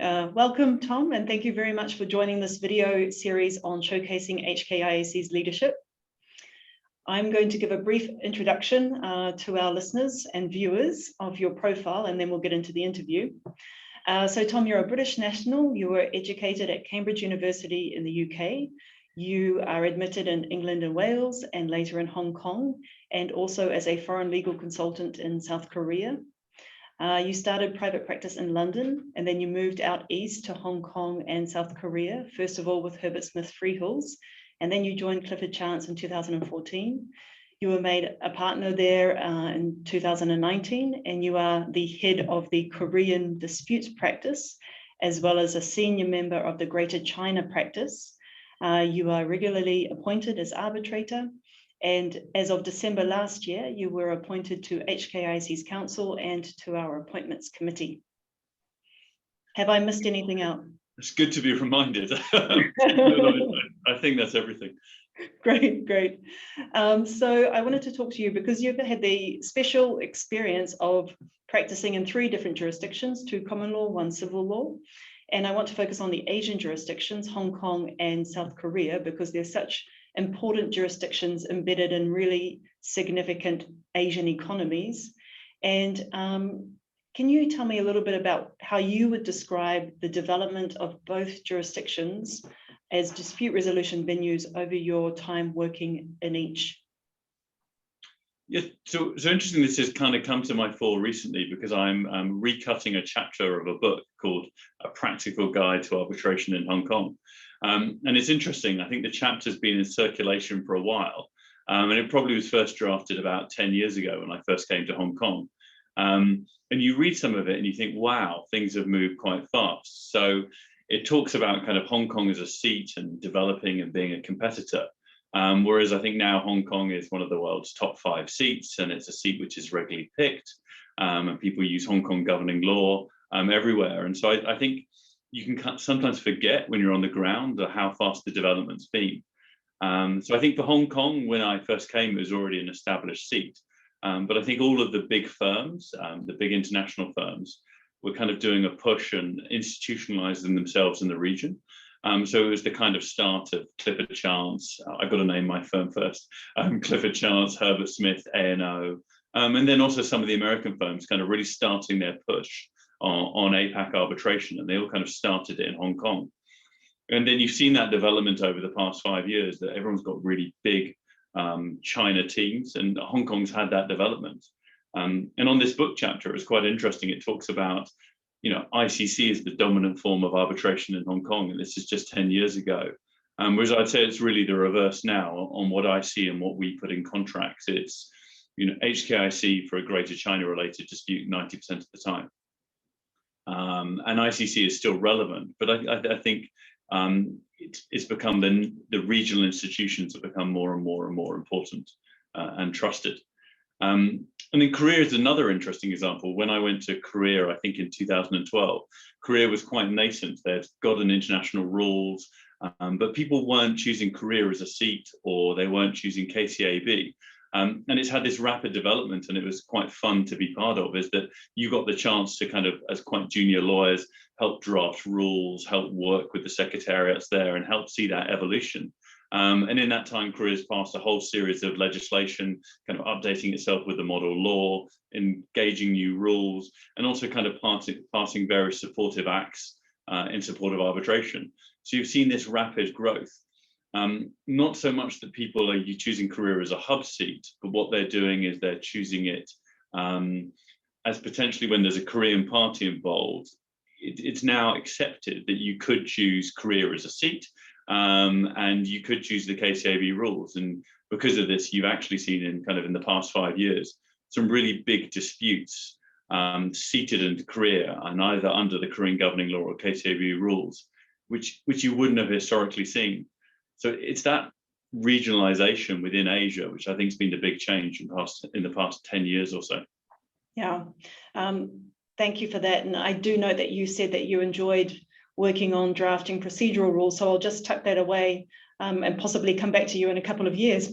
Welcome, Tom, and thank you very much for joining this video series on showcasing HKIAC's leadership. I'm going to give a brief introduction to our listeners and viewers of your profile, and then we'll get into the interview. So Tom, you're a British national. You were educated at Cambridge University in the UK. You are admitted in England and Wales, and later in Hong Kong, and also as a foreign legal consultant in South Korea. You started private practice in London, and then you moved out east to Hong Kong and South Korea, first of all with Herbert Smith Freehills, and then you joined Clifford Chance in 2014. You were made a partner there in 2019, and you are the head of the Korean disputes practice, as well as a senior member of the Greater China practice. You are regularly appointed as arbitrator, and as of December last year, you were appointed to HKIAC's council and to our appointments committee. Have I missed anything out? It's good to be reminded. I think that's everything. Great, great. So I wanted to talk to you because you've had the special experience of practicing in 3 different jurisdictions, 2 common law, 1 civil law. And I want to focus on the Asian jurisdictions, Hong Kong and South Korea, because they're such important jurisdictions embedded in really significant Asian economies. And can you tell me a little bit about how you would describe the development of both jurisdictions as dispute resolution venues over your time working in each? Yeah, so interesting this has kind of come to my fore recently because I'm recutting a chapter of a book called A Practical Guide to Arbitration in Hong Kong. And it's interesting, I think the chapter's been in circulation for a while, and it probably was first drafted about 10 years ago when I first came to Hong Kong. And you read some of it and you think, wow, things have moved quite fast. So it talks about kind of Hong Kong as a seat and developing and being a competitor. Whereas I think now Hong Kong is one of the world's top 5 seats, and it's a seat which is regularly picked, and people use Hong Kong governing law everywhere. And so I think you can sometimes forget when you're on the ground how fast the development's been. So I think for Hong Kong, when I first came, it was already an established seat. But I think all of the big firms, the big international firms, were kind of doing a push and institutionalizing themselves in the region. So it was the kind of start of Clifford Chance. I've got to name my firm first. Clifford Chance, Herbert Smith, A&O, and then also some of the American firms kind of really starting their push on APAC arbitration, and they all kind of started it in Hong Kong. And then you've seen that development over the past 5 years that everyone's got really big China teams, and Hong Kong's had that development. And on this book chapter, it's quite interesting. It talks about, ICC is the dominant form of arbitration in Hong Kong, and this is just 10 years ago. Whereas I'd say it's really the reverse now on what I see and what we put in contracts. It's, HKIAC for a Greater China related dispute 90% of the time. And ICC is still relevant, but I think it's become the regional institutions have become more and more and more important and trusted. And then Korea is another interesting example. When I went to Korea, I think in 2012, Korea was quite nascent. They'd gotten international rules, but people weren't choosing Korea as a seat, or they weren't choosing KCAB. And it's had this rapid development, and it was quite fun to be part of, is that you got the chance to kind of, as quite junior lawyers, help draft rules, help work with the secretariats there, and help see that evolution. And in that time, Korea's passed a whole series of legislation, kind of updating itself with the model law, engaging new rules, and also kind of passing various supportive acts in support of arbitration. So you've seen this rapid growth. Not so much that people are choosing Korea as a hub seat, but what they're doing is they're choosing it as potentially, when there's a Korean party involved, it's now accepted that you could choose Korea as a seat, and you could choose the KCAB rules. And because of this, you've actually seen in the past 5 years, some really big disputes seated in Korea, and either under the Korean governing law or KCAB rules, which you wouldn't have historically seen. So it's that regionalization within Asia, which I think has been the big change in the past 10 years or so. Yeah, thank you for that. And I do know that you said that you enjoyed working on drafting procedural rules, so I'll just tuck that away and possibly come back to you in a couple of years.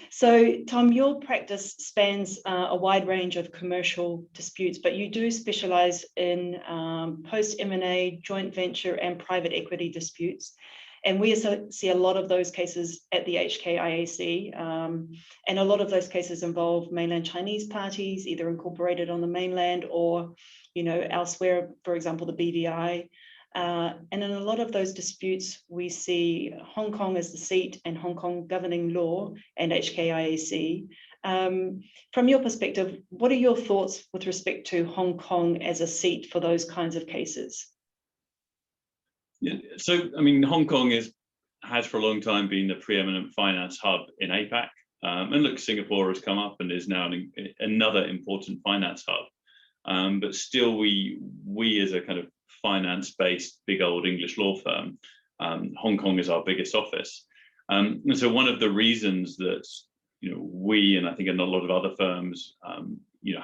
So, Tom, your practice spans a wide range of commercial disputes, but you do specialize in post-M&A, joint venture, and private equity disputes. And we see a lot of those cases at the HKIAC, and a lot of those cases involve mainland Chinese parties, either incorporated on the mainland or, elsewhere, for example, the BVI. And in a lot of those disputes, we see Hong Kong as the seat and Hong Kong governing law and HKIAC. From your perspective, what are your thoughts with respect to Hong Kong as a seat for those kinds of cases? Yeah, so, I mean, Hong Kong has for a long time been the preeminent finance hub in APAC. And look, Singapore has come up and is now another important finance hub. But still, we as a kind of finance-based big old English law firm, Hong Kong is our biggest office. And so one of the reasons that we, and I think a lot of other firms,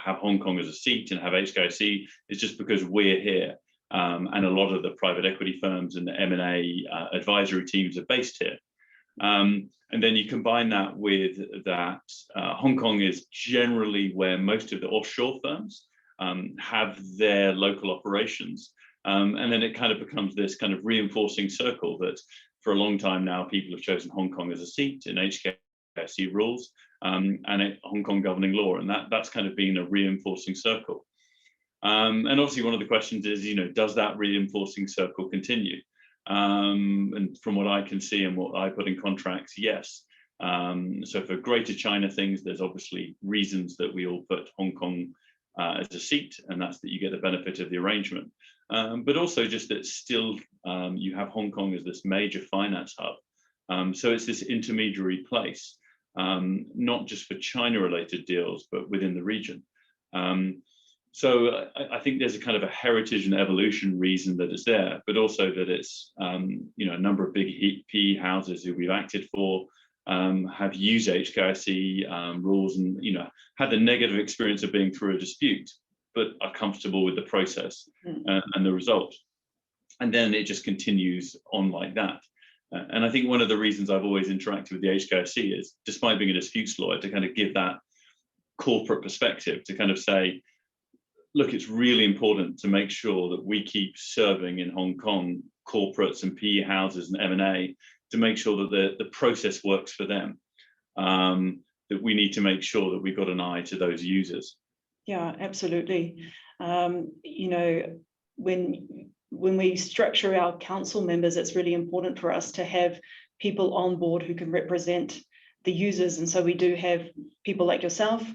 have Hong Kong as a seat and have HKIAC is just because we're here. And a lot of the private equity firms and the M&A advisory teams are based here. And then you combine that with that Hong Kong is generally where most of the offshore firms have their local operations. And then it kind of becomes this kind of reinforcing circle that for a long time now, people have chosen Hong Kong as a seat in HKIAC rules and Hong Kong governing law. And that's kind of been a reinforcing circle. And obviously one of the questions is, does that reinforcing circle continue? And from what I can see and what I put in contracts, yes. So for Greater China things, there's obviously reasons that we all put Hong Kong as a seat, and that's that you get the benefit of the arrangement. But also just that still you have Hong Kong as this major finance hub. So it's this intermediary place, not just for China-related deals, but within the region. So I think there's a kind of a heritage and evolution reason that it's there, but also that it's, a number of big PE houses who we've acted for have used HKIAC rules and, had the negative experience of being through a dispute, but are comfortable with the process and the result. And then it just continues on like that. And I think one of the reasons I've always interacted with the HKIAC is, despite being a disputes lawyer, to kind of give that corporate perspective, to kind of say, look, it's really important to make sure that we keep serving in Hong Kong corporates and PE houses and M&A to make sure that the process works for them, that we need to make sure that we've got an eye to those users. Yeah, absolutely. When we structure our council members, it's really important for us to have people on board who can represent the users. And so we do have people like yourself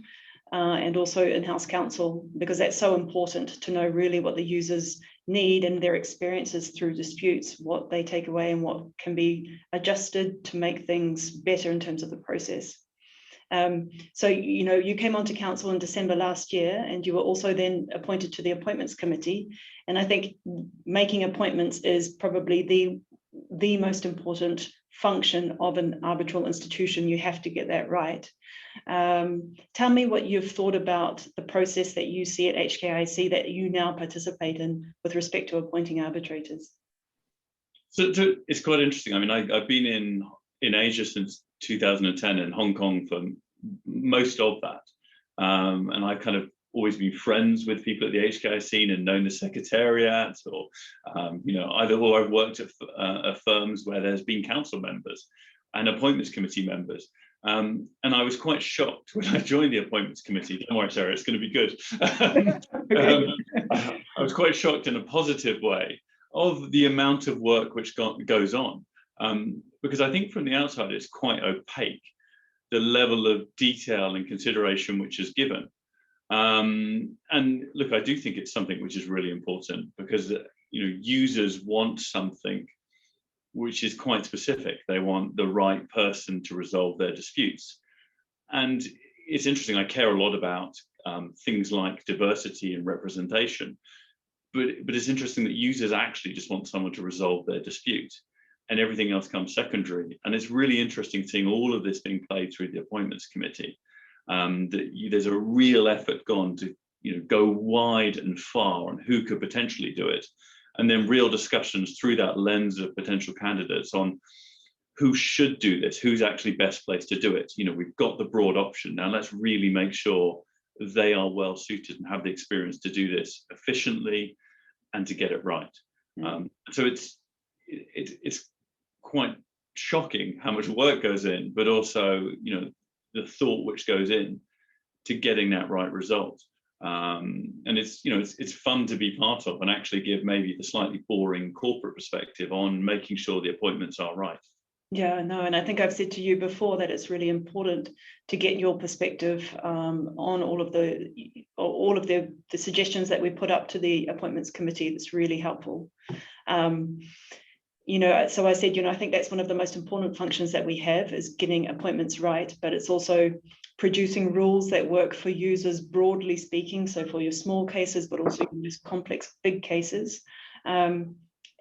and also in-house counsel, because that's so important to know really what the users need and their experiences through disputes, what they take away and what can be adjusted to make things better in terms of the process. So, you came onto council in December last year, and you were also then appointed to the appointments committee. And I think making appointments is probably the most important function of an arbitral institution. You have to get that right. Tell me what you've thought about the process that you see at HKIAC that you now participate in with respect to appointing arbitrators. So it's quite interesting. I mean, I've been in Asia since 2010 and Hong Kong for most of that. And I've kind of always been friends with people at the HKIAC and known the secretariat, or or I've worked at firms where there's been council members and appointments committee members. And I was quite shocked when I joined the appointments committee. Don't worry, Sarah, it's going to be good. I was quite shocked in a positive way of the amount of work which goes on. Because I think from the outside, it's quite opaque, the level of detail and consideration which is given. And look, I do think it's something which is really important, because users want something which is quite specific. They want the right person to resolve their disputes. And it's interesting, I care a lot about things like diversity and representation, but it's interesting that users actually just want someone to resolve their dispute, and everything else comes secondary. And it's really interesting seeing all of this being played through the appointments committee. That there's a real effort gone to go wide and far on who could potentially do it, and then real discussions through that lens of potential candidates on who should do this, who's actually best placed to do it. You know, we've got the broad option. Now let's really make sure they are well suited and have the experience to do this efficiently and to get it right. So it's quite shocking how much work goes in, but also, you know, the thought which goes in to getting that right result. And it's, you know, it's fun to be part of and actually give maybe the slightly boring corporate perspective on making sure the appointments are right. Yeah, no, and I think I've said to you before that it's really important to get your perspective on all of the suggestions that we put up to the appointments committee. That's really helpful. You know, so I said, you know, I think that's one of the most important functions that we have is getting appointments right, but it's also producing rules that work for users broadly speaking, so for your small cases, but also your most complex big cases.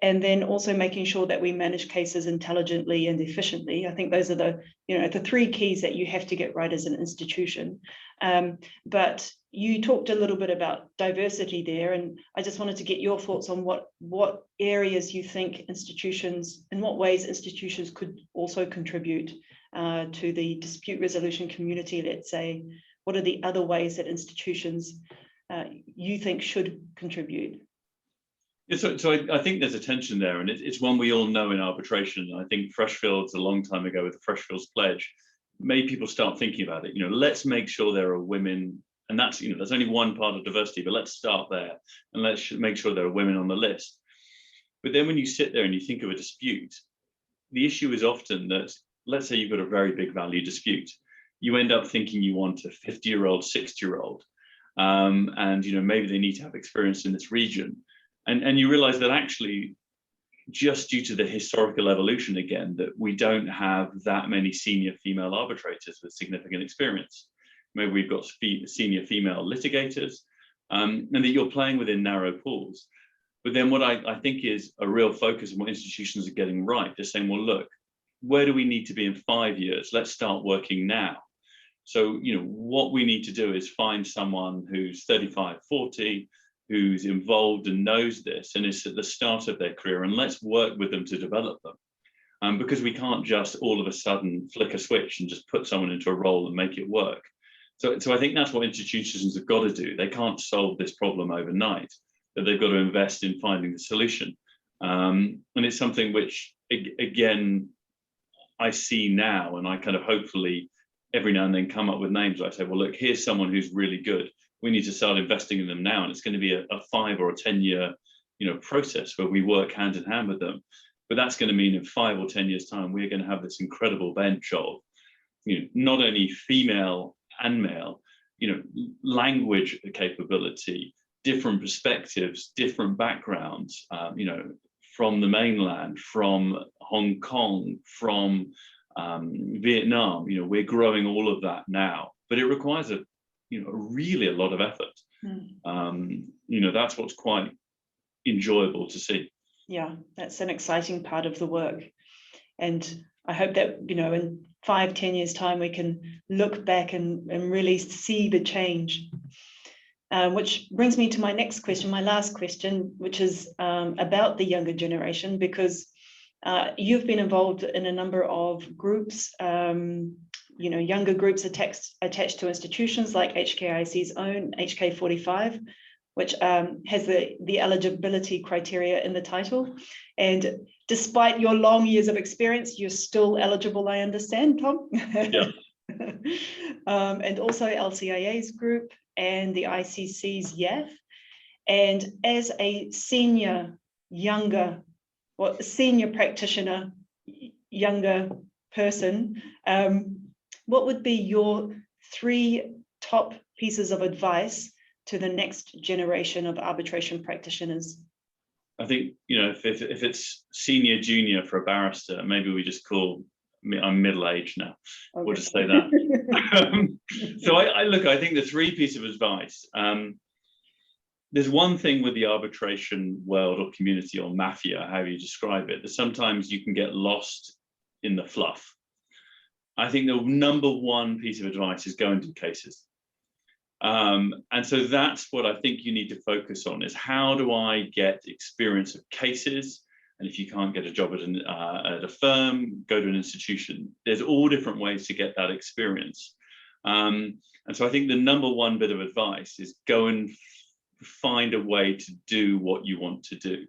And then also making sure that we manage cases intelligently and efficiently. I think those are the, you know, the three keys that you have to get right as an institution. But you talked a little bit about diversity there, and I just wanted to get your thoughts on what areas you think institutions, in what ways institutions could also contribute to the dispute resolution community, let's say. What are the other ways that institutions you think should contribute? Yeah, so I think there's a tension there, and it's one we all know in arbitration. I think Freshfields, a long time ago with the Freshfields Pledge, made people start thinking about it. You know, let's make sure there are women, and that's, you know, there's only one part of diversity, but let's start there, and let's make sure there are women on the list. But then when you sit there and you think of a dispute, the issue is often that, let's say you've got a very big value dispute, you end up thinking you want a 50-year-old, 60-year-old, and, you know, maybe they need to have experience in this region. And you realize that actually, just due to the historical evolution again, that we don't have that many senior female arbitrators with significant experience. Maybe we've got senior female litigators, and that you're playing within narrow pools. But then what I think is a real focus on what institutions are getting right, they're saying, well, look, where do we need to be in 5 years? Let's start working now. So, you know, what we need to do is find someone who's 35, 40, who's involved and knows this and is at the start of their career, and let's work with them to develop them. Because we can't just all of a sudden flick a switch and just put someone into a role and make it work. So I think that's what institutions have got to do. They can't solve this problem overnight, but they've got to invest in finding the solution. And it's something which, again, I see now, and I kind of hopefully every now and then come up with names. I say, well, look, here's someone who's really good. We need to start investing in them now, and it's going to be a 5 or 10 year, you know, process where we work hand in hand with them. But that's going to mean in 5 or 10 years' time, we're going to have this incredible bench of, you know, not only female and male, you know, language capability, different perspectives, different backgrounds, you know, from the mainland, from Hong Kong, from Vietnam. You know, we're growing all of that now, but it requires really a lot of effort. You know, that's what's quite enjoyable to see. Yeah, that's an exciting part of the work. And I hope that, you know, in 5-10 years' time, we can look back and really see the change. Which brings me to my next question, my last question, which is about the younger generation, because you've been involved in a number of groups, you know, younger groups attached to institutions like HKIAC's own HK45, which has the eligibility criteria in the title. And despite your long years of experience, you're still eligible, I understand, Tom? Yeah. And also LCIA's group and the ICC's YAF. And as a senior practitioner, younger person, what would be your 3 top pieces of advice to the next generation of arbitration practitioners? I think, you know, if it's senior, junior for a barrister, maybe we just call me, I'm middle-aged now. Okay. We'll just say that. So I think the 3 pieces of advice. There's one thing with the arbitration world or community or mafia, however you describe it, that sometimes you can get lost in the fluff. I think the number 1 piece of advice is go and do cases. And so that's what I think you need to focus on, is how do I get experience of cases? And if you can't get a job at a firm, go to an institution. There's all different ways to get that experience. And so I think the number one bit of advice is go and find a way to do what you want to do.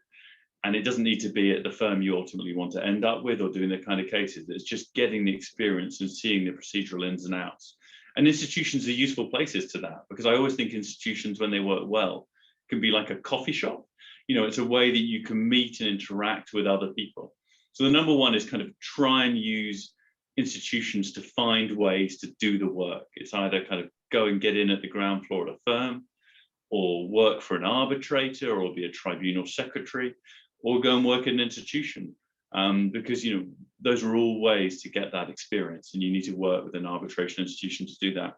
And it doesn't need to be at the firm you ultimately want to end up with or doing the kind of cases. It's just getting the experience and seeing the procedural ins and outs. And institutions are useful places to that, because I always think institutions, when they work well, can be like a coffee shop. It's a way that you can meet and interact with other people. So the number one is kind of try and use institutions to find ways to do the work. It's either kind of go and get in at the ground floor at a firm, or work for an arbitrator, or be a tribunal secretary, or go and work in an institution, because those are all ways to get that experience, and you need to work with an arbitration institution to do that.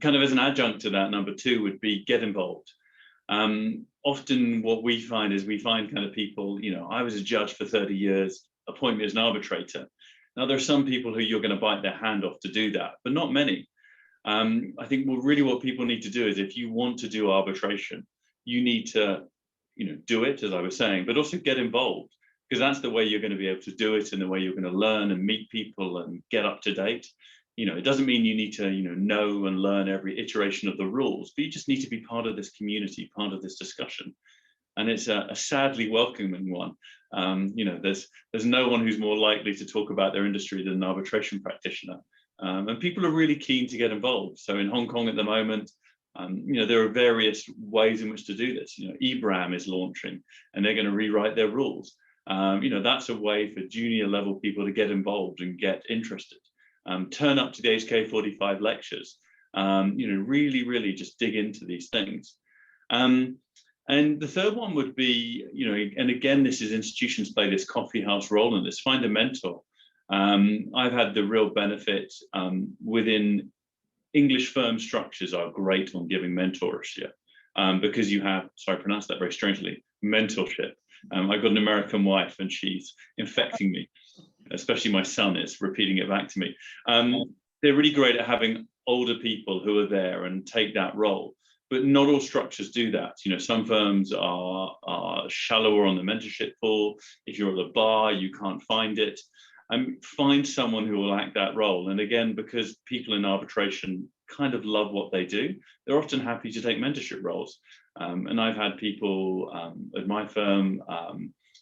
Kind of as an adjunct to that, number two would be get involved. Often what we find is kind of people, I was a judge for 30 years, appoint me as an arbitrator. Now there are some people who you're going to bite their hand off to do that, but not many. I think really what people need to do is, if you want to do arbitration, you need to do it, as I was saying, but also get involved, because that's the way you're going to be able to do it, and the way you're going to learn and meet people and get up to date. It doesn't mean you need to know and learn every iteration of the rules, but you just need to be part of this community, part of this discussion. And it's a sadly welcoming one. There's no one who's more likely to talk about their industry than an arbitration practitioner. And people are really keen to get involved. So in Hong Kong at the moment, there are various ways in which to do this. EBRAM is launching, and they're going to rewrite their rules. That's a way for junior level people to get involved and get interested. Turn up to the HK 45 lectures. Really just dig into these things. And the third one would be, and again, this is institutions play this coffee house role in this, find a mentor. I've had the real benefit within English firm structures are great on giving mentorship, because you have, sorry, I pronounced that very strangely, mentorship. I've got an American wife, and she's infecting me, especially my son is repeating it back to me. They're really great at having older people who are there and take that role, but not all structures do that. Some firms are shallower on the mentorship pool. If you're at the bar, you can't find it. Find someone who will act that role. And again, because people in arbitration kind of love what they do, they're often happy to take mentorship roles. And I've had people at my firm,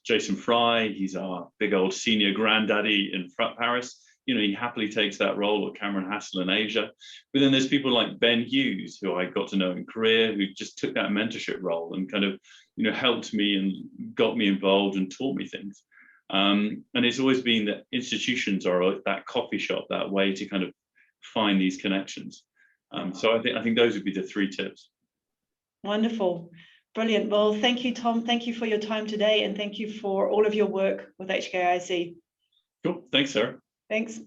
Jason Fry, he's our big old senior granddaddy in Paris. He happily takes that role, or Cameron Hassel in Asia. But then there's people like Ben Hughes, who I got to know in Korea, who just took that mentorship role and kind of, helped me and got me involved and taught me things. And it's always been that institutions are that coffee shop, that way to kind of find these connections. So I think those would be the three tips. Wonderful. Brilliant. Well, thank you, Tom. Thank you for your time today, and thank you for all of your work with HKIAC. Cool. Thanks, Sarah. Thanks.